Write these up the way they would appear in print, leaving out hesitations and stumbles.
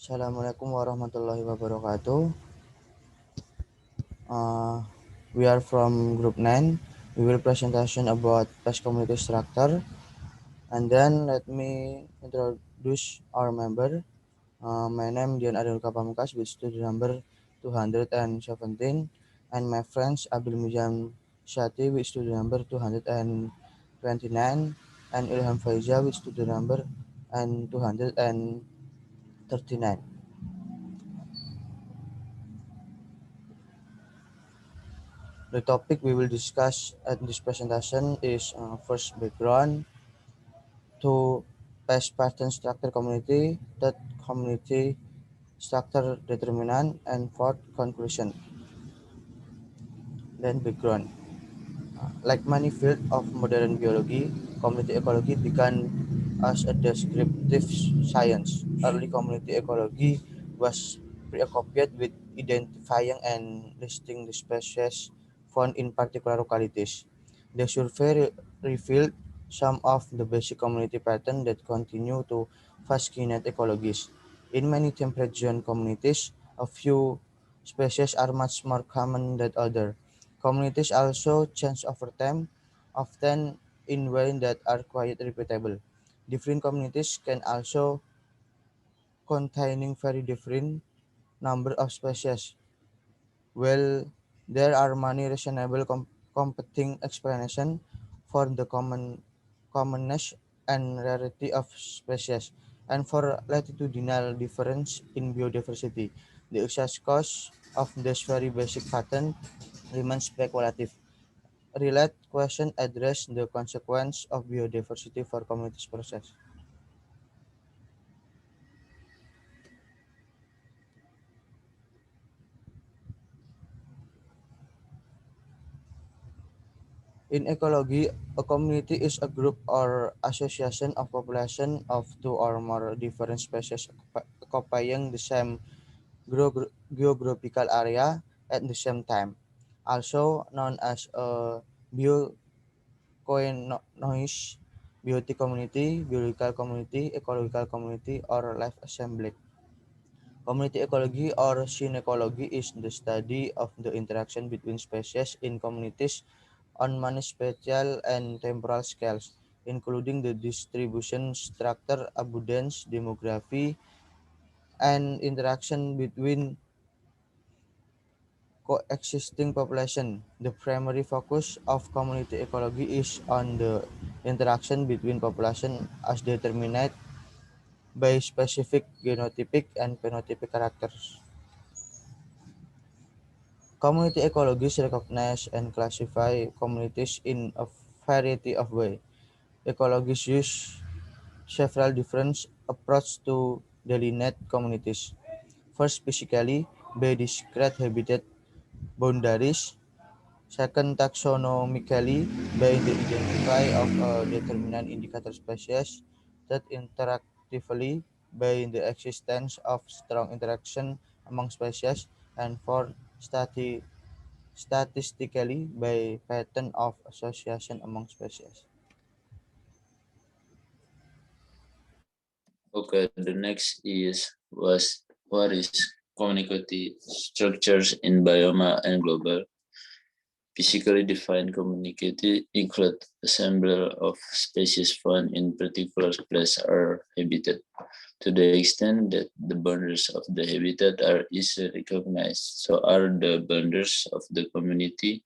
Assalamualaikum warahmatullahi wabarakatuh. We are from group 9. We will presentation about Pest community structure. And then let me introduce our member. My name Dian with student number 217, and my friends Abil Milzam Syati with student number 229, and Ilham Faiza with student number and 239. The topic we will discuss at this presentation is first background, to past pattern structure community, third community structure determinant, and fourth conclusion. Then background. Like many fields of modern biology, community ecology began as a descriptive science. Early community ecology was preoccupied with identifying and listing the species found in particular localities. The survey revealed some of the basic community patterns that continue to fascinate ecologists. In many temperate zone communities, a few species are much more common than others. Communities also change over time, often in ways that are quite repeatable. Different communities can also containing very different number of species. Well, there are many reasonable competing explanations for the commonness and rarity of species, and for latitudinal difference in biodiversity. The exact cause of this very basic pattern remains speculative. Relate question address the consequence of biodiversity for communities process. In ecology, a community is a group or association of population of two or more different species occupying the same geographical area at the same time, also known as a biocoinois, biotic community, biological community, ecological community, or life assembly. Community ecology or synecology is the study of the interaction between species in communities on many spatial and temporal scales, including the distribution structure, abundance, demography, and interaction between coexisting population. The primary focus of community ecology is on the interaction between population as determined by specific genotypic and phenotypic characters. Community ecologists recognize and classify communities in a variety of ways. Ecologists use several different approaches to delineate communities. First, physically, by discrete habitat boundaries. Second, taxonomically, by the identify of a determinate indicator species. Third, interactively, by the existence of strong interaction among species. And fourth, statistically, by pattern of association among species. Okay, the next is what is community structures in bioma and global. Physically defined community include assembly of species found in particular place or habitat to the extent that the boundaries of the habitat are easily recognized. So are the boundaries of the community.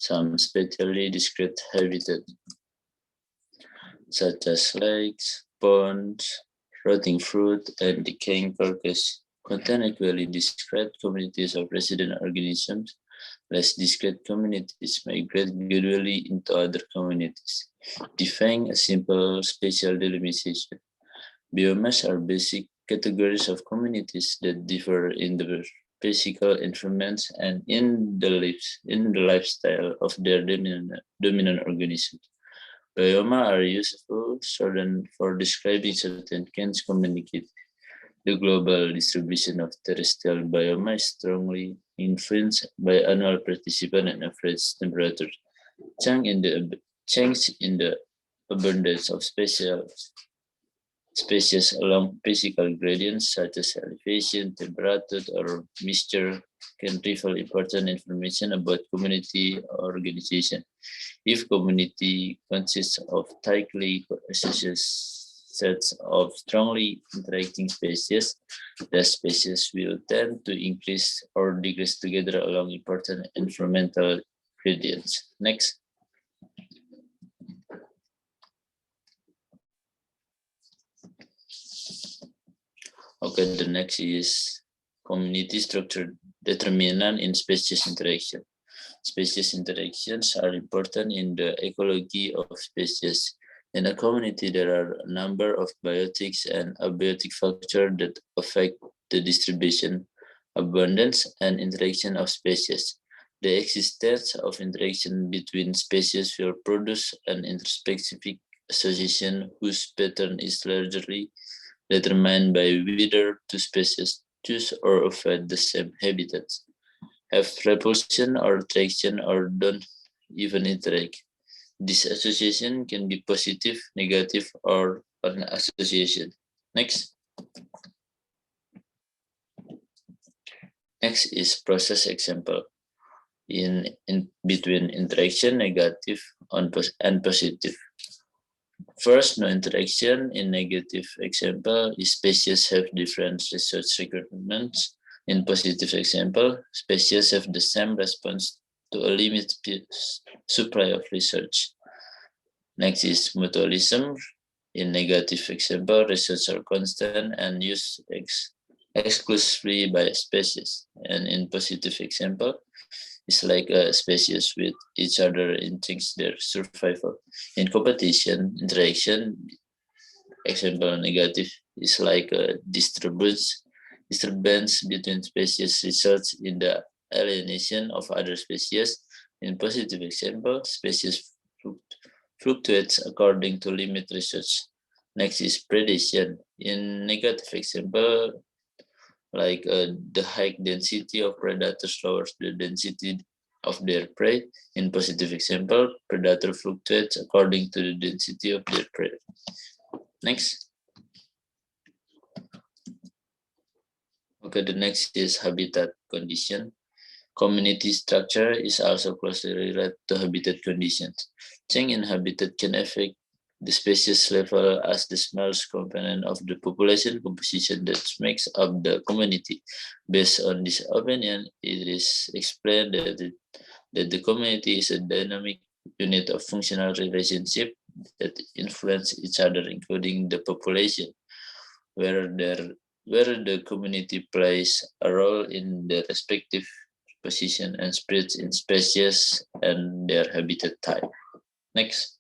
Some spatially discrete habitat such as lakes, ponds, rotting fruit, and decaying carcass contain equally discrete communities of resident organisms. Less discrete communities migrate gradually into other communities, defying a simple spatial delimitation. Biomass are basic categories of communities that differ in the physical environments and in the lifestyle of their dominant organisms. Bioma are useful for describing certain kinds of communicate. The global distribution of terrestrial bioma is strongly influenced by annual participant and average temperature. Change in the abundance of species Species along physical gradients such as elevation, temperature, or moisture can reveal important information about community organization. If community consists of tightly associated sets of strongly interacting species, the species will tend to increase or decrease together along important environmental gradients. Next. Okay, the next is community structure determinant in species interaction. Species interactions are important in the ecology of species. In a community, there are a number of biotics and abiotic factors that affect the distribution, abundance, and interaction of species. The existence of interaction between species will produce an interspecific association whose pattern is largely determined by whether two species choose or avoid the same habitats, have repulsion or attraction, or don't even interact. This association can be positive, negative, or an association. Next. Next is process example. In between interaction, negative and positive. First, no interaction. In negative example, species have different research requirements. In positive example, species have the same response to a limited supply of research. Next is mutualism. In negative example, research are constant and used exclusively by species. And in positive example, it's like a species with each other enhances their survival. In competition, interaction, example negative, is like a disturbance between species results in the alienation of other species. In positive example, species fluctuates according to limit research. Next is predation. In negative example, like the high density of predators lowers the density of their prey. In positive example, predator fluctuates according to the density of their prey. Next. Okay, the next is habitat condition. Community structure is also closely related to habitat conditions. Change in habitat can affect the species level as the smallest component of the population composition that makes up the community. Based on this opinion, it is explained that the community is a dynamic unit of functional relationship that influence each other, including the population, where the community plays a role in the respective position and spreads in species and their habitat type. Next.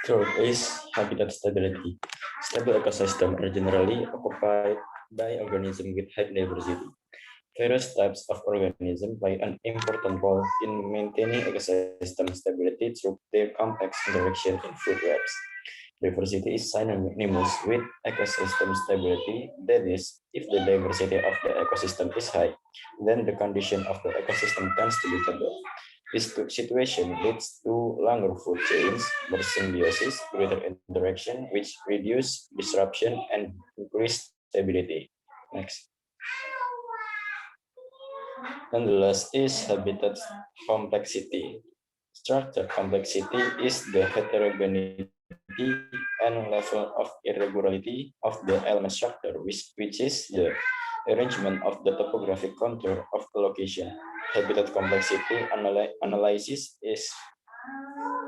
Third is habitat stability. Stable ecosystems are generally occupied by organisms with high diversity. Various types of organisms play an important role in maintaining ecosystem stability through their complex interaction in food webs. Diversity is synonymous with ecosystem stability. That is, if the diversity of the ecosystem is high, then the condition of the ecosystem tends to be stable. This situation leads to longer food chains, more symbiosis, greater interaction, which reduce disruption and increase stability. Next. And the last is habitat complexity. Structure complexity is the heterogeneity and level of irregularity of the element structure, which is the arrangement of the topographic contour of the location. Habitat complexity analysis is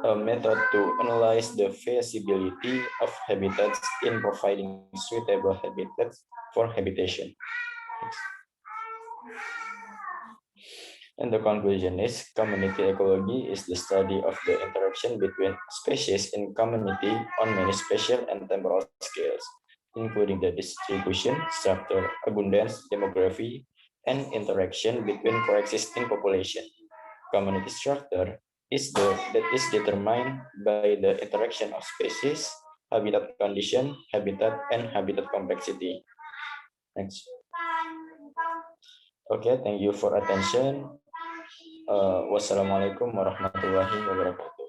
a method to analyze the feasibility of habitats in providing suitable habitats for habitation. And the conclusion is community ecology is the study of the interaction between species in community on many spatial and temporal scales, including the distribution, structure, abundance, demography, and interaction between coexisting population. Community structure that is determined by the interaction of species, habitat condition, habitat, and habitat complexity. Next. Okay, thank you for attention. Wassalamualaikum warahmatullahi wabarakatuh.